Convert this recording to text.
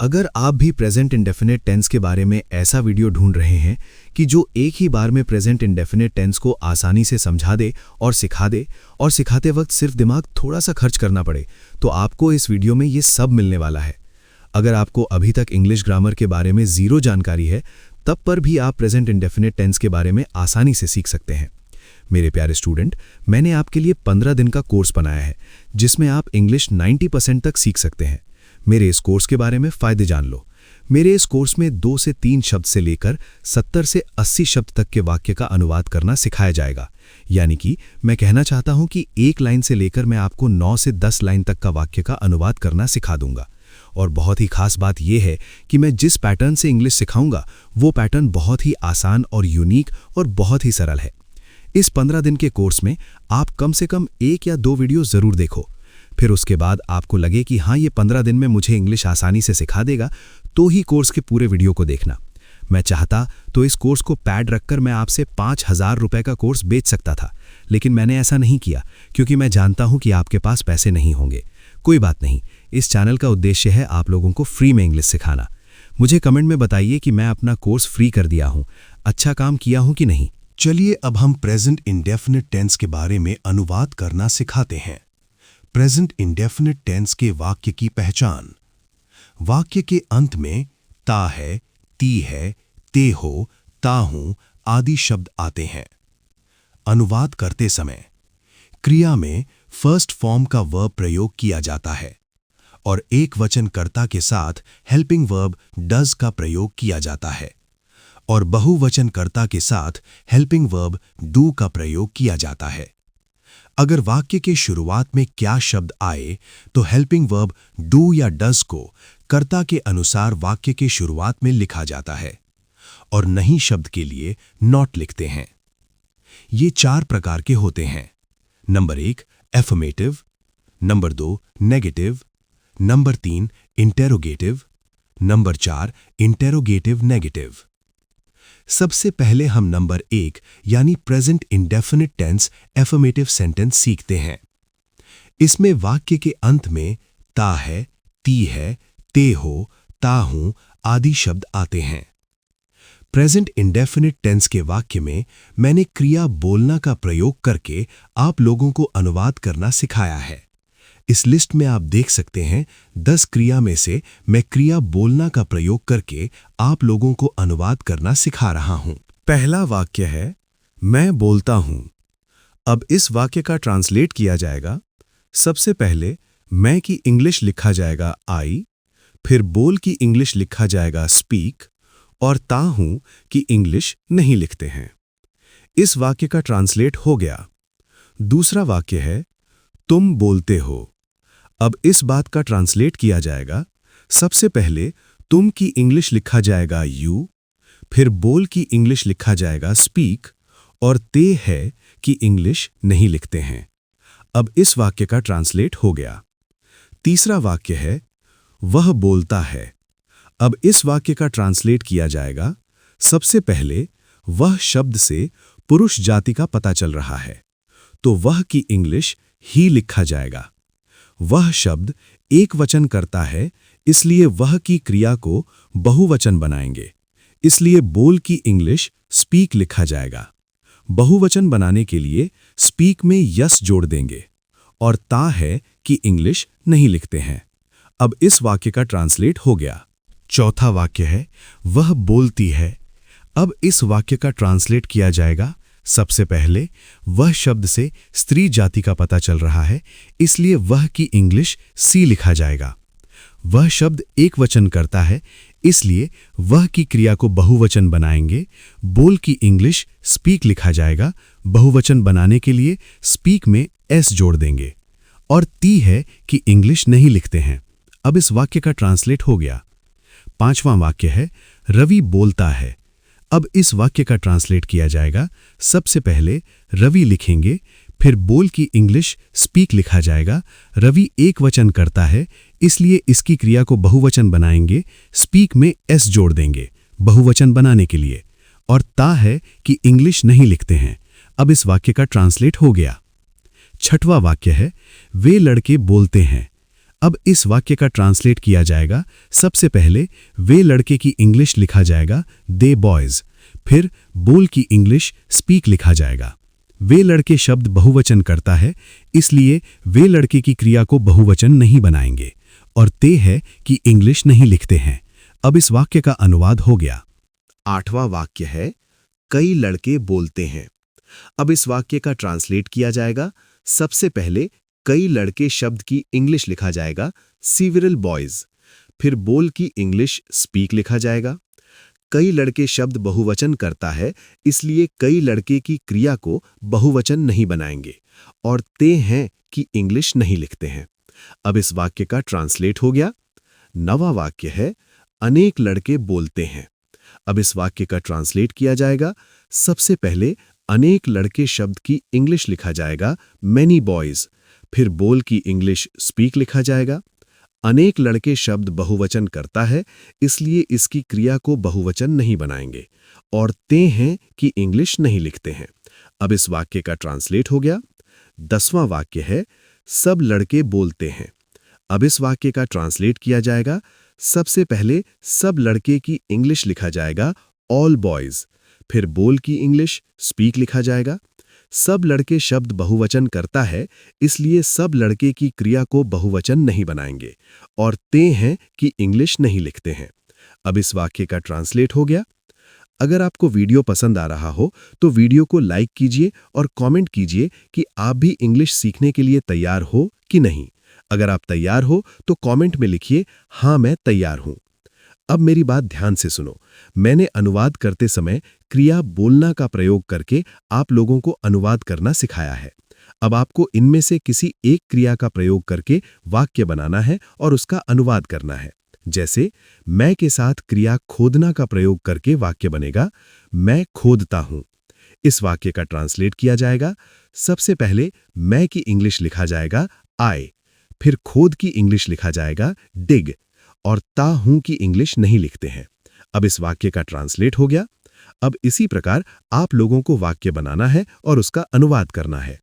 अगर आप भी प्रेजेंट इंडेफिनिट टेंस के बारे में ऐसा वीडियो ढूंढ रहे हैं कि जो एक ही बार में प्रेजेंट इंडेफिनिट टेंस को आसानी से समझा दे और सिखा दे और सिखाते वक्त सिर्फ दिमाग थोड़ा सा खर्च करना पड़े, तो आपको इस वीडियो में ये सब मिलने वाला है। अगर आपको अभी तक इंग्लिश ग्रामर के बारे में ज़ीरो जानकारी है, तब पर भी आप प्रेजेंट इंडेफिनिट टेंस के बारे में आसानी से सीख सकते हैं। मेरे प्यारे स्टूडेंट, मैंने आपके लिए 15 दिन का कोर्स बनाया है जिसमें आप इंग्लिश 90% तक सीख सकते हैं। मेरे इस कोर्स के बारे में फ़ायदे जान लो। मेरे इस कोर्स में 2 से 3 शब्द से लेकर 70 से 80 शब्द तक के वाक्य का अनुवाद करना सिखाया जाएगा। यानी कि मैं कहना चाहता हूं कि 1 लाइन से लेकर मैं आपको 9 से 10 लाइन तक का वाक्य का अनुवाद करना सिखा दूंगा। और बहुत ही खास बात यह है कि मैं जिस पैटर्न से इंग्लिश सिखाऊंगा वो पैटर्न बहुत ही आसान और यूनिक और बहुत ही सरल है। इस 15 दिन के कोर्स में आप कम से कम 1 या 2 वीडियो ज़रूर देखो। फिर उसके बाद आपको लगे कि हाँ, ये 15 दिन में मुझे इंग्लिश आसानी से सिखा देगा, तो ही कोर्स के पूरे वीडियो को देखना। मैं चाहता तो इस कोर्स को पैड रखकर मैं आपसे 5,000 रुपये का कोर्स बेच सकता था, लेकिन मैंने ऐसा नहीं किया क्योंकि मैं जानता हूं कि आपके पास पैसे नहीं होंगे। कोई बात नहीं, इस चैनल का उद्देश्य है आप लोगों को फ्री में इंग्लिश सिखाना। मुझे कमेंट में बताइए कि मैं अपना कोर्स फ्री कर दिया हूँ, अच्छा काम किया हूँ कि नहीं। चलिए अब हम प्रेजेंट इंडेफिनिट टेंस के बारे में अनुवाद करना सिखाते हैं। प्रेजेंट इंडेफिनिट टेंस के वाक्य की पहचान। वाक्य के अंत में ता है, ती है, ते हो, ता हूं आदि शब्द आते हैं। अनुवाद करते समय क्रिया में फर्स्ट फॉर्म का वर्ब प्रयोग किया जाता है और एक वचनकर्ता के साथ हेल्पिंग वर्ब डज का प्रयोग किया जाता है और बहुवचनकर्ता के साथ हेल्पिंग वर्ब डू का प्रयोग किया जाता है। अगर वाक्य के शुरुआत में क्या शब्द आए तो हेल्पिंग वर्ब डू या डज को कर्ता के अनुसार वाक्य के शुरुआत में लिखा जाता है और नहीं शब्द के लिए नॉट लिखते हैं। ये 4 प्रकार के होते हैं। Number 1 affirmative, number 2 negative, number 3 interrogative, number 4 interrogative negative. सबसे पहले हम नंबर 1 यानी present indefinite tense affirmative sentence सीखते हैं। इसमें वाक्य के अंत में ता है, ती है, ते हो, ता हूं आदि शब्द आते हैं। प्रेजेंट इंडेफिनिट टेंस के वाक्य में मैंने क्रिया बोलना का प्रयोग करके आप लोगों को अनुवाद करना सिखाया है। इस लिस्ट में आप देख सकते हैं 10 क्रिया में से मैं क्रिया बोलना का प्रयोग करके आप लोगों को अनुवाद करना सिखा रहा हूं। पहला वाक्य है मैं बोलता हूं। अब इस वाक्य का ट्रांसलेट किया जाएगा। सबसे पहले मैं की इंग्लिश लिखा जाएगा आई, फिर बोल की इंग्लिश लिखा जाएगा स्पीक और ता हूं की इंग्लिश नहीं लिखते हैं। इस वाक्य का ट्रांसलेट हो गया। दूसरा वाक्य है तुम बोलते हो। अब इस बात का ट्रांसलेट किया जाएगा। सबसे पहले तुम की इंग्लिश लिखा जाएगा यू, फिर बोल की इंग्लिश लिखा जाएगा स्पीक और ते है कि इंग्लिश नहीं लिखते हैं। अब इस वाक्य का ट्रांसलेट हो गया। तीसरा वाक्य है वह बोलता है। अब इस वाक्य का ट्रांसलेट किया जाएगा। सबसे पहले वह शब्द से पुरुष जाति का पता चल रहा है, तो वह की इंग्लिश ही लिखा जाएगा। वह शब्द एक वचन करता है, इसलिए वह की क्रिया को बहुवचन बनाएंगे, इसलिए बोल की इंग्लिश स्पीक लिखा जाएगा। बहुवचन बनाने के लिए स्पीक में यस जोड़ देंगे और ता है कि इंग्लिश नहीं लिखते हैं। अब इस वाक्य का ट्रांसलेट हो गया। चौथा वाक्य है वह बोलती है। अब इस वाक्य का ट्रांसलेट किया जाएगा। सबसे पहले वह शब्द से स्त्री जाति का पता चल रहा है, इसलिए वह की इंग्लिश सी लिखा जाएगा। वह शब्द एक वचन करता है, इसलिए वह की क्रिया को बहुवचन बनाएंगे। बोल की इंग्लिश स्पीक लिखा जाएगा। बहुवचन बनाने के लिए स्पीक में एस जोड़ देंगे और ती है कि इंग्लिश नहीं लिखते हैं। अब इस वाक्य का ट्रांसलेट हो गया। पांचवां वाक्य है रवि बोलता है। अब इस वाक्य का ट्रांसलेट किया जाएगा। सबसे पहले रवि लिखेंगे, फिर बोल की इंग्लिश स्पीक लिखा जाएगा। रवि एक वचन करता है, इसलिए इसकी क्रिया को बहुवचन बनाएंगे। स्पीक में एस जोड़ देंगे बहुवचन बनाने के लिए और ता है कि इंग्लिश नहीं लिखते हैं। अब इस वाक्य का ट्रांसलेट हो गया। छठवां वाक्य है वे लड़के बोलते हैं। अब इस वाक्य का ट्रांसलेट किया जाएगा। सबसे पहले वे लड़के की इंग्लिश लिखा जाएगा दे बॉयज, फिर बोल की इंग्लिश स्पीक लिखा जाएगा। वे लड़के शब्द बहुवचन करता है, इसलिए वे लड़के की क्रिया को बहुवचन नहीं बनाएंगे, और ते है कि इंग्लिश नहीं लिखते हैं। अब इस वाक्य का अनुवाद हो गया। 8वां वाक्य है कई लड़के बोलते हैं। अब इस वाक्य का ट्रांसलेट किया जाएगा। सबसे पहले कई लड़के शब्द की इंग्लिश लिखा जाएगा सीवरल बॉयज, फिर बोल की इंग्लिश स्पीक लिखा जाएगा। कई लड़के शब्द बहुवचन करता है, इसलिए कई लड़के की क्रिया को बहुवचन नहीं बनाएंगे, और ते हैं कि इंग्लिश नहीं लिखते हैं। अब इस वाक्य का ट्रांसलेट हो गया। 9वां वाक्य है अनेक लड़के बोलते हैं। अब इस वाक्य का ट्रांसलेट किया जाएगा। सबसे पहले अनेक लड़के शब्द की इंग्लिश लिखा जाएगा मैनी बॉयज, फिर बोल की इंग्लिश स्पीक लिखा जाएगा। अनेक लड़के शब्द बहुवचन करता है, इसलिए इसकी क्रिया को बहुवचन नहीं बनाएंगे, और ते हैं कि इंग्लिश नहीं लिखते हैं। अब इस वाक्य का ट्रांसलेट हो गया। 10वां वाक्य है सब लड़के बोलते हैं। अब इस वाक्य का ट्रांसलेट किया जाएगा। सबसे पहले सब लड़के की इंग्लिश लिखा जाएगा ऑल बॉयज, फिर बोल की इंग्लिश स्पीक लिखा जाएगा। सब लड़के शब्द बहुवचन करता है, इसलिए सब लड़के की क्रिया को बहुवचन नहीं बनाएंगे, और ते हैं कि इंग्लिश नहीं लिखते हैं। अब इस वाक्य का ट्रांसलेट हो गया। अगर आपको वीडियो पसंद आ रहा हो तो वीडियो को लाइक कीजिए और कमेंट कीजिए कि आप भी इंग्लिश सीखने के लिए तैयार हो कि नहीं। अगर आप तैयार हो तो कमेंट में लिखिए हाँ मैं तैयार हूं। अब मेरी बात ध्यान से सुनो। मैंने अनुवाद करते समय क्रिया बोलना का प्रयोग करके आप लोगों को अनुवाद करना सिखाया है। अब आपको इनमें से किसी एक क्रिया का प्रयोग करके वाक्य बनाना है और उसका अनुवाद करना है। जैसे मैं के साथ क्रिया खोदना का प्रयोग करके वाक्य बनेगा मैं खोदता हूं। इस वाक्य का ट्रांसलेट किया जाएगा। सबसे पहले मैं की इंग्लिश लिखा जाएगा आई, फिर खोद की इंग्लिश लिखा जाएगा डिग, और ता हूं की इंग्लिश नहीं लिखते हैं। अब इस वाक्य का ट्रांसलेट हो गया। अब इसी प्रकार आप लोगों को वाक्य बनाना है और उसका अनुवाद करना है।